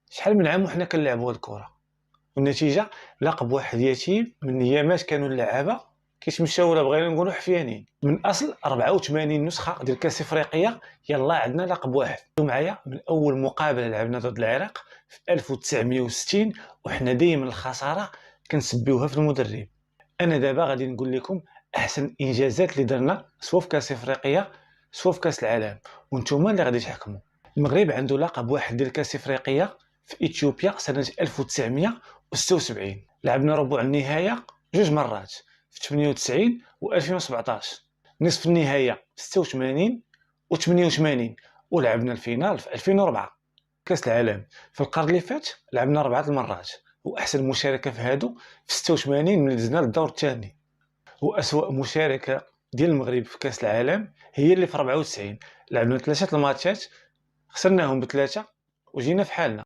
شحال من عام وحنا كنلعبوا هاد الكره، والنتيجه لقب واحد يتيم من ايامات كانوا اللعابه كيتمشاو ولا بغينا نقولوا حفيانين. من اصل 84 نسخه ديال كاس افريقيا يلا عندنا لقب واحد. معايا من اول مقابله لعبنا ضد العراق في 1960 وحنا دائما الخساره كنسبيوها في المدرب. انا دابا غادي نقول لكم احسن انجازات اللي درنا سواء في كاس افريقيا سواء في كاس العالم، وانتم اللي غادي تحكموا. المغرب عنده لقب واحد ديال كاس افريقيا في اثيوبيا سنه 1976. لعبنا ربع النهايه جوج مرات في 98 و 2017، نصف النهايه 86 و 88، ولعبنا الفينال في 2004. كاس العالم في القرن اللي فات لعبنا 4 المرات، واحسن مشاركه في هادو في 86 من دزنا للدور الثاني. واسوا مشاركه ديال المغرب في كاس العالم هي اللي في 94، لعبنا 3 الماتشات خسرناهم ب3 وجينا في حالنا.